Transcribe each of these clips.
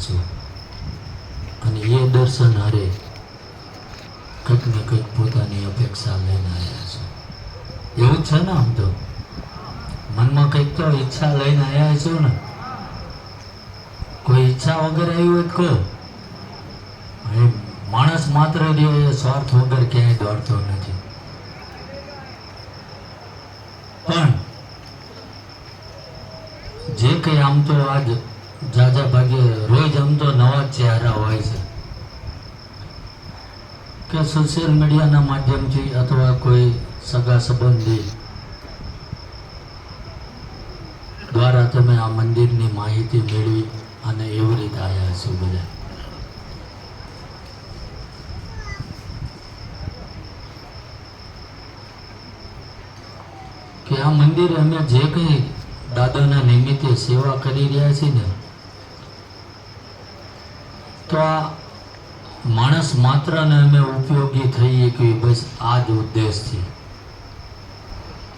છું અને એ દર્શન હારે કંઈક ને કંઈક પોતાની અપેક્ષા લઈને આવ્યા છો. એવું જ છે ને? આમ તો મનમાં કંઈક તો ઈચ્છા લઈને આવ્યા છો ને. કોઈ ઈચ્છા વગર આવ્યું હોય તો કહો. માણસ માત્ર રહ્યો એ સ્વાર્થ વગર ક્યાંય દોડતો નથી. પણ જે કંઈ આમ તો આજ જાજા ભાગે રોજ આમ તો નવા જ ચહેરા હોય છે કે સોશિયલ મીડિયાના માધ્યમથી અથવા કોઈ સગા સંબંધી દ્વારા તમે આ મંદિરની માહિતી મેળવી અને એવી રીતે આવ્યા છો બધા. કે આ મંદિરે અમે જે કંઈ દાદાના નિમિત્તે સેવા કરી રહ્યા છીએ ને, તો આ માણસ માત્રને અમે ઉપયોગી થઈએ કે બસ આ જ ઉદ્દેશથી.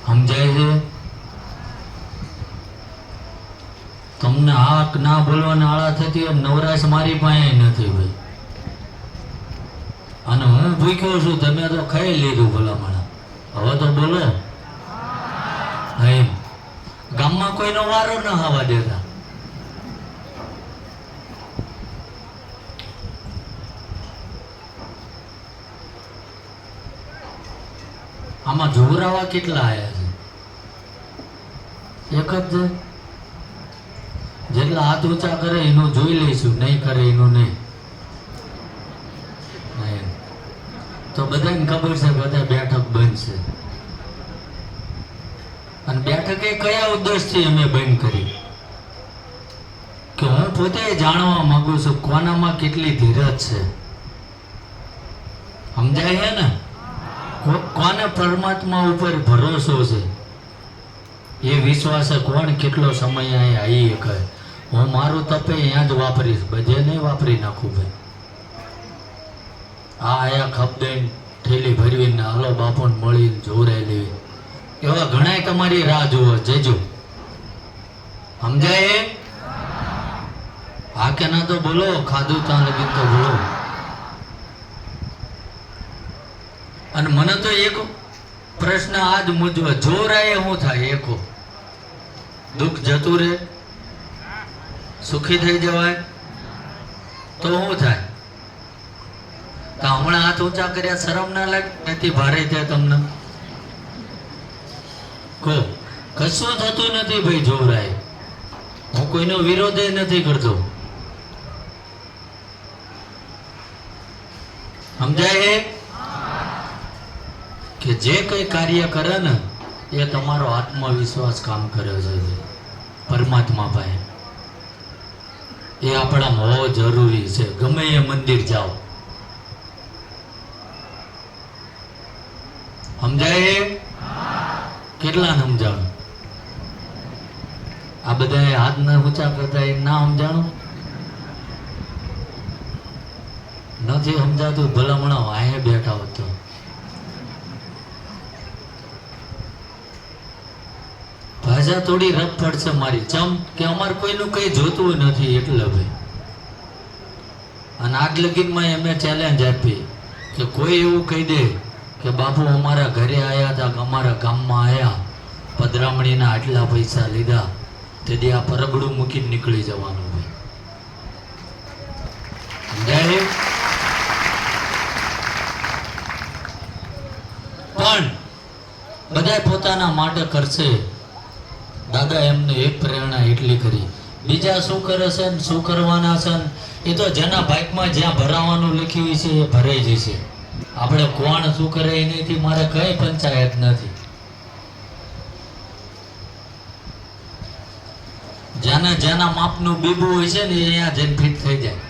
સમજાય છે? તમને હાક ના બોલવાના આળા થતી હોય નવરાશ મારી પાસે નથી ભાઈ. અને હું ભૂખ્યો છું, તમે તો ખાઈ લીધું ભલામણા. હવે તો બોલો. એમ ગામમાં કોઈનો વારો ન આવવા દેતા. આમાં જોરાવા કેટલા આયા છે? એક જ છે. જેટલા હાથ ઊંચા કરે એનું જોઈ લઈશું, નહીં કરે એનું નહીં. તો બધાને ખબર છે બધા બેઠક બંધ છે. અને બેઠક એ કયા ઉદ્દેશથી અમે બંધ કરી? કે હું પોતે જાણવા માંગુ છું કોનામાં કેટલી ધીરજ છે. સમજાય છે ને? કોને પરમાત્મા ઉપર ભરોસો છે, એ વિશ્વાસ કોણ કેટલો સમય અહીં આવી શકે. હું મારું તપે અહીંયા જ વાપરીશ, બધે નહીં વાપરી નાખું ભાઈ. આ આયા ખપ દઈને ઠેલી ભરવીને હાલો બાપુને મળીને જોરાયેલી એવા ઘણાય તમારી રાહ જુઓ. જજો. સમજાય? હા કે ના તો બોલો. ખાધું ત્યાં લગીને તો બોલો. અને મને તો એક પ્રશ્ન આજ મૂંઝવે, જોરાએ શું થાય? એકો દુઃખ જતું રહે, સુખી થઈ જવાય તો શું થાય? તો હમણાં હાથ ઊંચા કર્યા શરમ ના લાગે? નથી ભારે છે તમને? કહો. કશું થતું નથી ભાઈ જોરાય. હું કોઈનો વિરોધ નથી કરતો. સમજાય? કે જે કઈ કાર્ય કરે ને એ તમારો આત્મવિશ્વાસ કામ કરે છે પરમાત્મા પાસે. એ આપણામાં હોવો જરૂરી છે. ગમે એ મંદિર જાઓ. સમજાય? કેટલા સમજાણું? આ બધા હાથ ના ઊંચા કરતા એ ના સમજાણું નથી. સમજાતું ભલામણા અહીંયા બેઠા હોત તો. ભાષા થોડી રફ પડશે મારી. ચમ કે અમારે કોઈનું કઈ જોતું નથી એટલે ભાઈ. અને આગ લગીનમાં અમે ચેલેન્જ આપી કે કોઈ એવું કહી દે કે બાપુ અમારા ઘરે આવ્યા હતા, અમારા ગામમાં આવ્યા, પધરામણીના આટલા પૈસા લીધા, તેથી આ પરબડું મૂકીને નીકળી જવાનું ભાઈ. સમજાય? પણ બધા પોતાના માટે કરશે. દાદા એમને એક પ્રેરણા એટલી કરી. બીજા શું કરે છે ને શું કરવાના છે એ તો જેના ભાગમાં જ્યાં ભરાવાનું લખ્યું છે એ ભરાઈ જશે. આપણે કોણ શું કરે એનાથી મારે કઈ પંચાયત નથી. જેના માપનું બીબું હોય છે ને એ અહીંયા જઈને ફિટ થઈ જાય.